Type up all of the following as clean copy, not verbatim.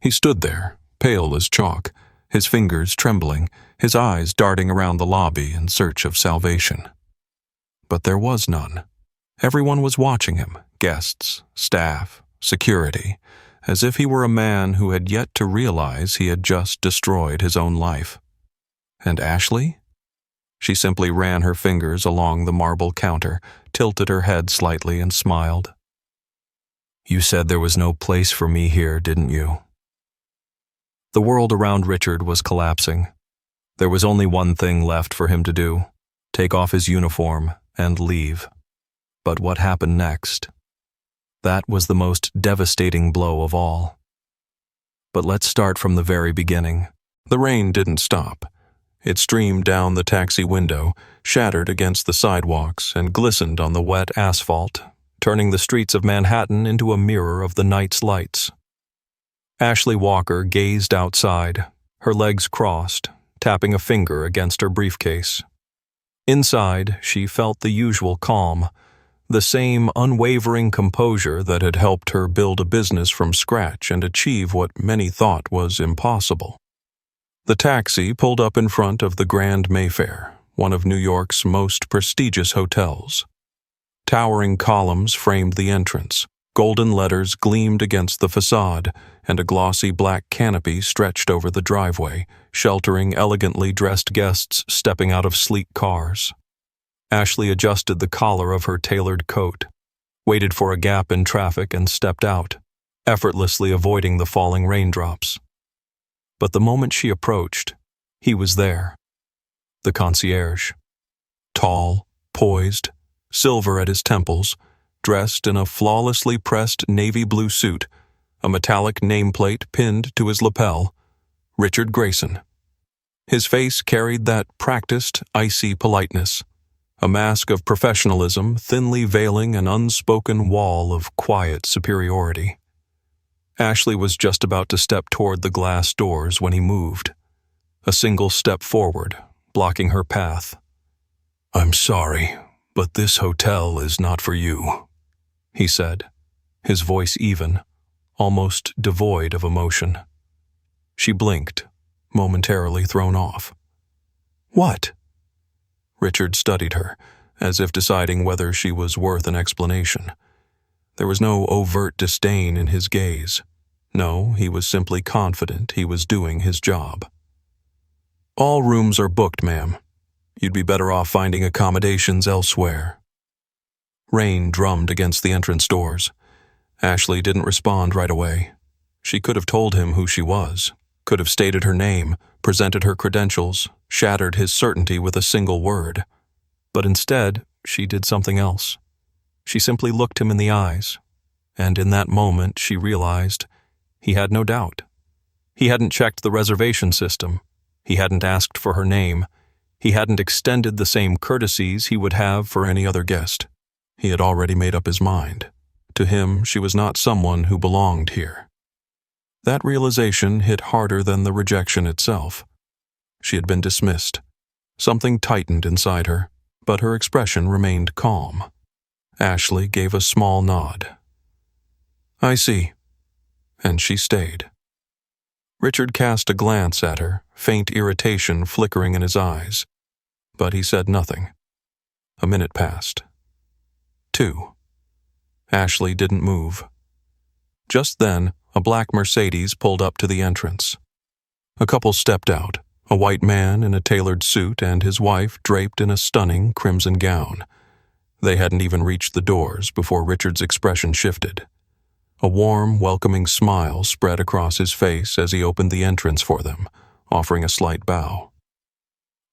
He stood there, pale as chalk, his fingers trembling, his eyes darting around the lobby in search of salvation. But there was none. Everyone was watching him, guests, staff, security, as if he were a man who had yet to realize he had just destroyed his own life. And Ashley? She simply ran her fingers along the marble counter, tilted her head slightly, and smiled. "You said there was no place for me here, didn't you?" The world around Richard was collapsing. There was only one thing left for him to do: take off his uniform and leave. But what happened next? That was the most devastating blow of all. But let's start from the very beginning. The rain didn't stop. It streamed down the taxi window, shattered against the sidewalks, and glistened on the wet asphalt, turning the streets of Manhattan into a mirror of the night's lights. Ashley Walker gazed outside, her legs crossed, tapping a finger against her briefcase. Inside, she felt the usual calm, the same unwavering composure that had helped her build a business from scratch and achieve what many thought was impossible. The taxi pulled up in front of the Grand Mayfair, one of New York's most prestigious hotels. Towering columns framed the entrance, golden letters gleamed against the facade, and a glossy black canopy stretched over the driveway, sheltering elegantly dressed guests stepping out of sleek cars. Ashley adjusted the collar of her tailored coat, waited for a gap in traffic, and stepped out, effortlessly avoiding the falling raindrops. But the moment she approached, he was there. The concierge. Tall, poised, silver at his temples, dressed in a flawlessly pressed navy blue suit, a metallic nameplate pinned to his lapel, Richard Grayson. His face carried that practiced, icy politeness, a mask of professionalism thinly veiling an unspoken wall of quiet superiority. Ashley was just about to step toward the glass doors when he moved, a single step forward, blocking her path. "I'm sorry, but this hotel is not for you," he said, his voice even, almost devoid of emotion. She blinked, momentarily thrown off. "What?" Richard studied her, as if deciding whether she was worth an explanation. There was no overt disdain in his gaze. No, he was simply confident he was doing his job. "All rooms are booked, ma'am. You'd be better off finding accommodations elsewhere." Rain drummed against the entrance doors. Ashley didn't respond right away. She could have told him who she was, could have stated her name, presented her credentials, shattered his certainty with a single word. But instead, she did something else. She simply looked him in the eyes, and in that moment she realized he had no doubt. He hadn't checked the reservation system. He hadn't asked for her name. He hadn't extended the same courtesies he would have for any other guest. He had already made up his mind. To him, she was not someone who belonged here. That realization hit harder than the rejection itself. She had been dismissed. Something tightened inside her, but her expression remained calm. Ashley gave a small nod. "I see." And she stayed. Richard cast a glance at her, faint irritation flickering in his eyes, but he said nothing. A minute passed. 2. Ashley didn't move. Just then, a black Mercedes pulled up to the entrance. A couple stepped out, a white man in a tailored suit and his wife draped in a stunning crimson gown. They hadn't even reached the doors before Richard's expression shifted. A warm, welcoming smile spread across his face as he opened the entrance for them, offering a slight bow.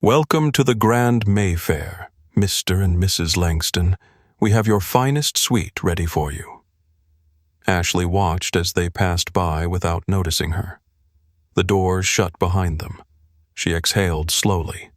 "Welcome to the Grand Mayfair, Mr. and Mrs. Langston. We have your finest suite ready for you." Ashley watched as they passed by without noticing her. The doors shut behind them. She exhaled slowly.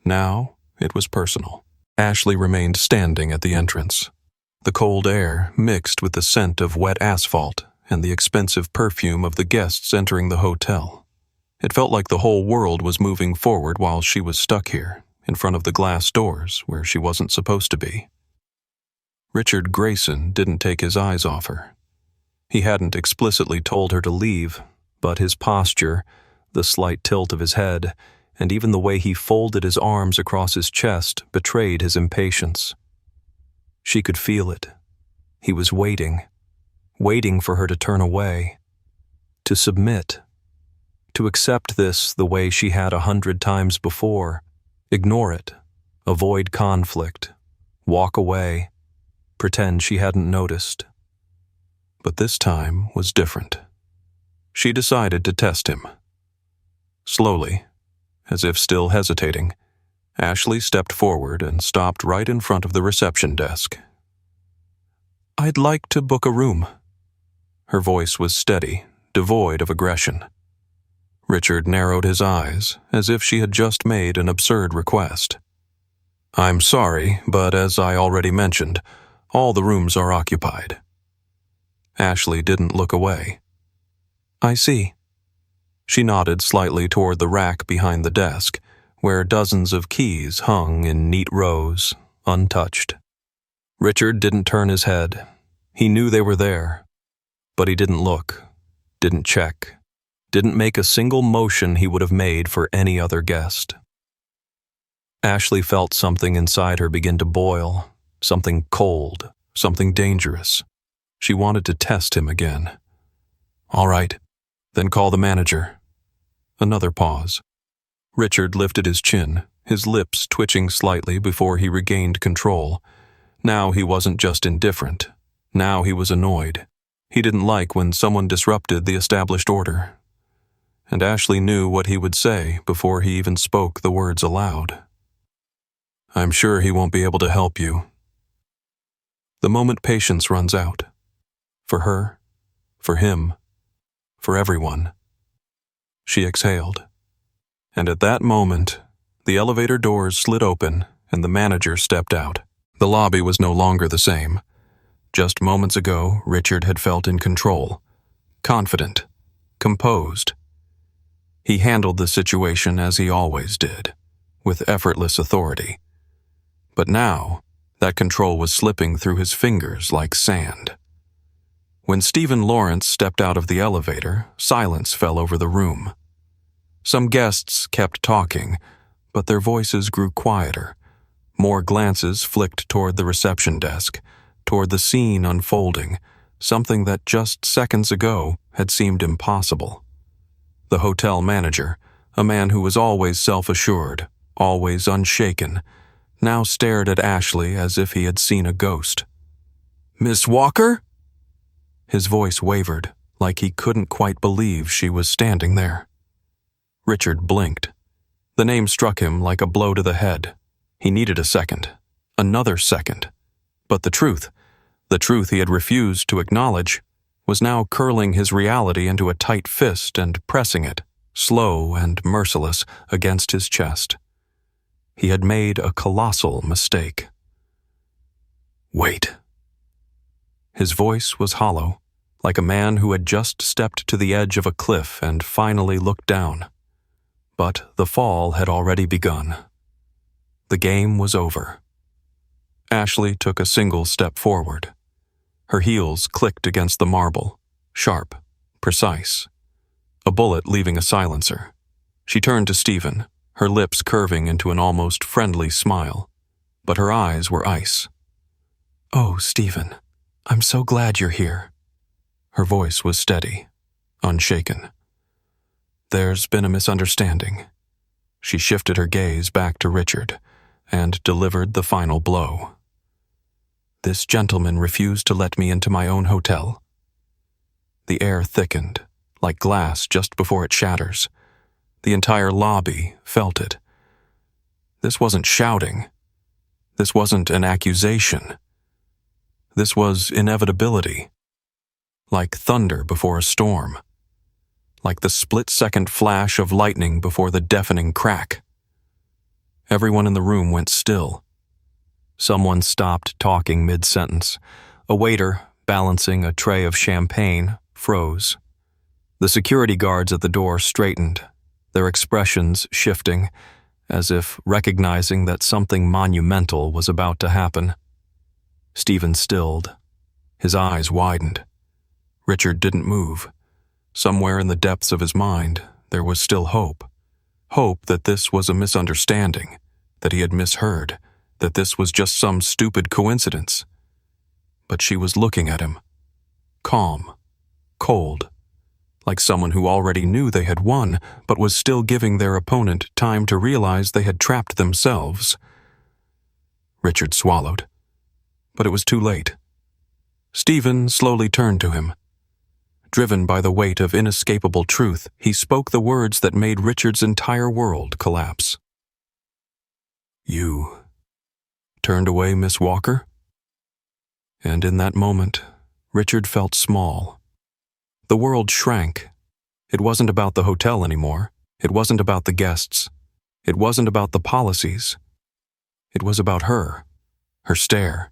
Now it was personal. Ashley remained standing at the entrance. The cold air mixed with the scent of wet asphalt and the expensive perfume of the guests entering the hotel. It felt like the whole world was moving forward while she was stuck here, in front of the glass doors where she wasn't supposed to be. Richard Grayson didn't take his eyes off her. He hadn't explicitly told her to leave, but his posture, the slight tilt of his head, and even the way he folded his arms across his chest betrayed his impatience. She could feel it. He was waiting for her to turn away, to submit, to accept this the way she had 100 times before, ignore it, avoid conflict, walk away, pretend she hadn't noticed. But this time was different. She decided to test him. Slowly, as if still hesitating, Ashley stepped forward and stopped right in front of the reception desk. "I'd like to book a room." Her voice was steady, devoid of aggression. Richard narrowed his eyes, as if she had just made an absurd request. "I'm sorry, but as I already mentioned, all the rooms are occupied." Ashley didn't look away. "I see." She nodded slightly toward the rack behind the desk, where dozens of keys hung in neat rows, untouched. Richard didn't turn his head. He knew they were there, but he didn't look, didn't check, didn't make a single motion he would have made for any other guest. Ashley felt something inside her begin to boil, something cold, something dangerous. She wanted to test him again. "All right, then call the manager." Another pause. Richard lifted his chin, his lips twitching slightly before he regained control. Now he wasn't just indifferent. Now he was annoyed. He didn't like when someone disrupted the established order. And Ashley knew what he would say before he even spoke the words aloud. "I'm sure he won't be able to help you." The moment patience runs out. For her, for him, for everyone. She exhaled. And at that moment, the elevator doors slid open and the manager stepped out. The lobby was no longer the same. Just moments ago, Richard had felt in control, confident, composed. He handled the situation as he always did, with effortless authority. But now, that control was slipping through his fingers like sand. When Stephen Lawrence stepped out of the elevator, silence fell over the room. Some guests kept talking, but their voices grew quieter. More glances flicked toward the reception desk, toward the scene unfolding, something that just seconds ago had seemed impossible. The hotel manager, a man who was always self-assured, always unshaken, now stared at Ashley as if he had seen a ghost. "Miss Walker?" His voice wavered, like he couldn't quite believe she was standing there. Richard blinked. The name struck him like a blow to the head. He needed a second, another second. But the truth he had refused to acknowledge, was now curling his reality into a tight fist and pressing it, slow and merciless, against his chest. He had made a colossal mistake. "Wait." His voice was hollow, like a man who had just stepped to the edge of a cliff and finally looked down. But the fall had already begun. The game was over. Ashley took a single step forward. Her heels clicked against the marble, sharp, precise. A bullet leaving a silencer. She turned to Stephen, her lips curving into an almost friendly smile, but her eyes were ice. "Oh, Stephen, I'm so glad you're here." Her voice was steady, unshaken. "There's been a misunderstanding." She shifted her gaze back to Richard and delivered the final blow. "This gentleman refused to let me into my own hotel." The air thickened, like glass just before it shatters. The entire lobby felt it. This wasn't shouting. This wasn't an accusation. This was inevitability. Like thunder before a storm. Like the split-second flash of lightning before the deafening crack. Everyone in the room went still. Someone stopped talking mid-sentence. A waiter, balancing a tray of champagne, froze. The security guards at the door straightened, their expressions shifting, as if recognizing that something monumental was about to happen. Stephen stilled. His eyes widened. Richard didn't move. Somewhere in the depths of his mind, there was still hope. Hope that this was a misunderstanding, that he had misheard, that this was just some stupid coincidence. But she was looking at him. Calm. Cold. Like someone who already knew they had won, but was still giving their opponent time to realize they had trapped themselves. Richard swallowed. But it was too late. Stephen slowly turned to him. Driven by the weight of inescapable truth, he spoke the words that made Richard's entire world collapse. "You turned away Miss Walker?" And in that moment, Richard felt small. The world shrank. It wasn't about the hotel anymore. It wasn't about the guests. It wasn't about the policies. It was about her, her stare,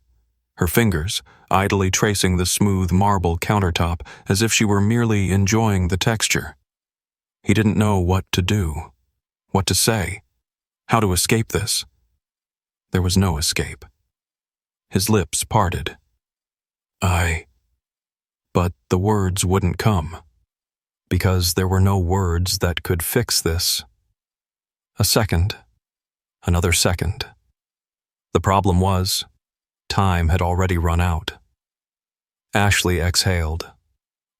her fingers idly tracing the smooth marble countertop as if she were merely enjoying the texture. He didn't know what to do, what to say, how to escape this. There was no escape. His lips parted. But the words wouldn't come, because there were no words that could fix this. A second, another second. The problem was, time had already run out. Ashley exhaled,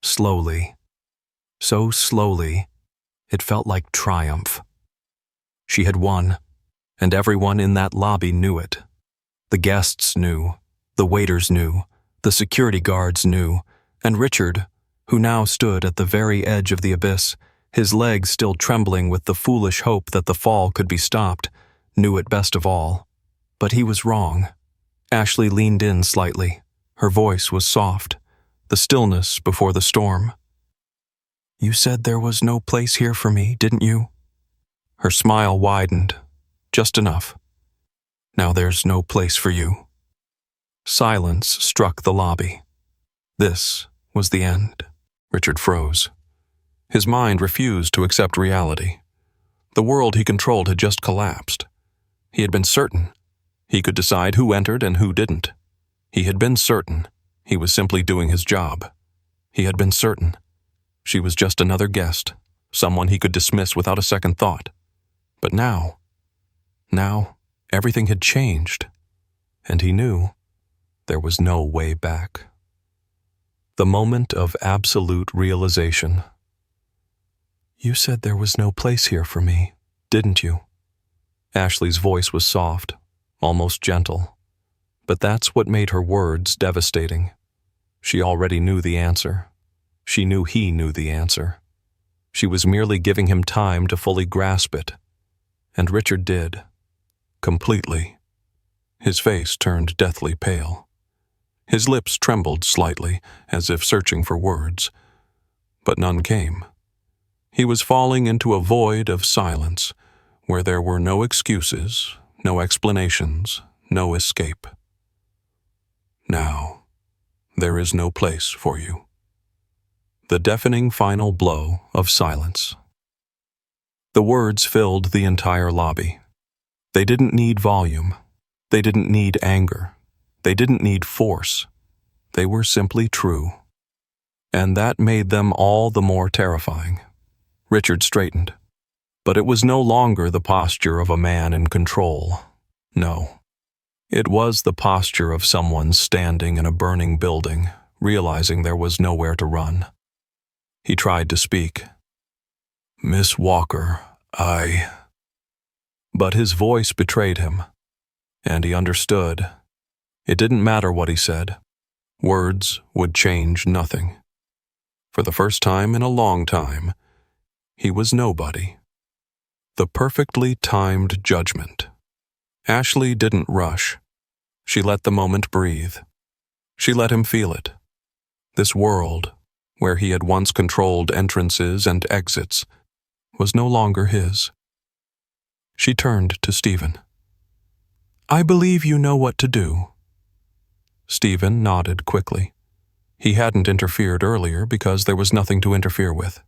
slowly. So slowly, it felt like triumph. She had won, and everyone in that lobby knew it. The guests knew, the waiters knew, the security guards knew, and Richard, who now stood at the very edge of the abyss, his legs still trembling with the foolish hope that the fall could be stopped, knew it best of all. But he was wrong. Ashley leaned in slightly. Her voice was soft, the stillness before the storm. "You said there was no place here for me, didn't you?" Her smile widened, just enough. "Now there's no place for you." Silence struck the lobby. This was the end. Richard froze. His mind refused to accept reality. The world he controlled had just collapsed. He had been certain. He could decide who entered and who didn't. He had been certain. He was simply doing his job. He had been certain. She was just another guest, someone he could dismiss without a second thought. But now, everything had changed, and he knew there was no way back. The moment of absolute realization. "You said there was no place here for me, didn't you?" Ashley's voice was soft, almost gentle. But that's what made her words devastating. She already knew the answer. She knew he knew the answer. She was merely giving him time to fully grasp it. And Richard did. Completely. His face turned deathly pale. His lips trembled slightly, as if searching for words. But none came. He was falling into a void of silence, where there were no excuses, no explanations, no escape. "Now, there is no place for you." The deafening final blow of silence. The words filled the entire lobby. They didn't need volume. They didn't need anger. They didn't need force. They were simply true. And that made them all the more terrifying. Richard straightened. But it was no longer the posture of a man in control. No. It was the posture of someone standing in a burning building, realizing there was nowhere to run. He tried to speak. "Miss Walker, But his voice betrayed him, and he understood. It didn't matter what he said. Words would change nothing. For the first time in a long time, he was nobody. The perfectly timed judgment. Ashley didn't rush. She let the moment breathe. She let him feel it. This world, where he had once controlled entrances and exits, was no longer his. She turned to Stephen. "I believe you know what to do." Stephen nodded quickly. He hadn't interfered earlier because there was nothing to interfere with.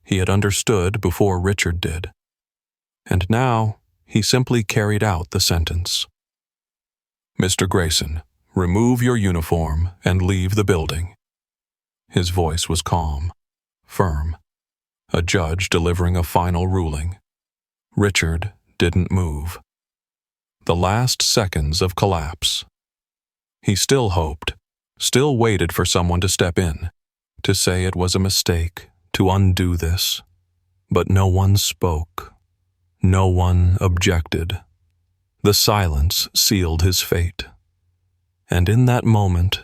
He had understood before Richard did. And now he simply carried out the sentence. "Mr. Grayson, remove your uniform and leave the building." His voice was calm. firm. A judge delivering a final ruling. Richard didn't move. The last seconds of collapse. He still hoped, still waited for someone to step in, to say it was a mistake, to undo this. But no one spoke. No one objected. The silence sealed his fate. And in that moment,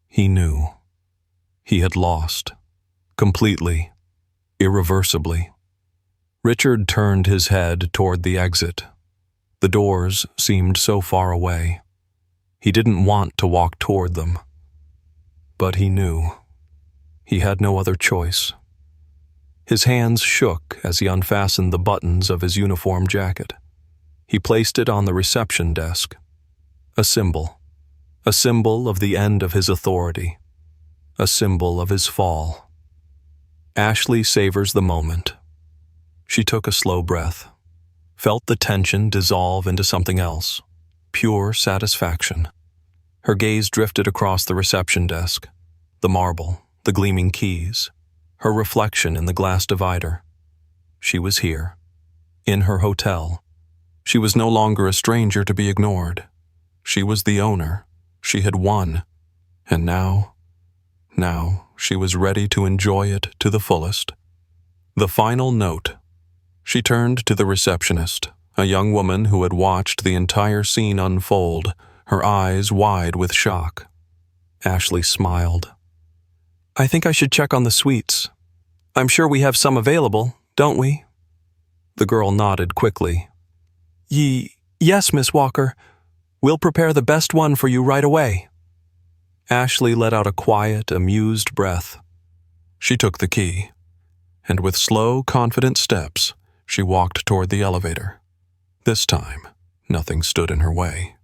he knew. He had lost. Completely. Irreversibly. Richard turned his head toward the exit. The doors seemed so far away. He didn't want to walk toward them. But he knew. He had no other choice. His hands shook as he unfastened the buttons of his uniform jacket. He placed it on the reception desk. A symbol of the end of his authority. A symbol of his fall. Ashley savors the moment. She took a slow breath, felt the tension dissolve into something else, pure satisfaction. Her gaze drifted across the reception desk, the marble, the gleaming keys, her reflection in the glass divider. She was here, in her hotel. She was no longer a stranger to be ignored. She was the owner. She had won. And now she was ready to enjoy it to the fullest. The final note. She turned to the receptionist, a young woman who had watched the entire scene unfold, her eyes wide with shock. Ashley smiled. "I think I should check on the suites. I'm sure we have some available, don't we?" The girl nodded quickly. Yes, Miss Walker. We'll prepare the best one for you right away." Ashley let out a quiet, amused breath. She took the key, and with slow, confident steps, she walked toward the elevator. This time, nothing stood in her way.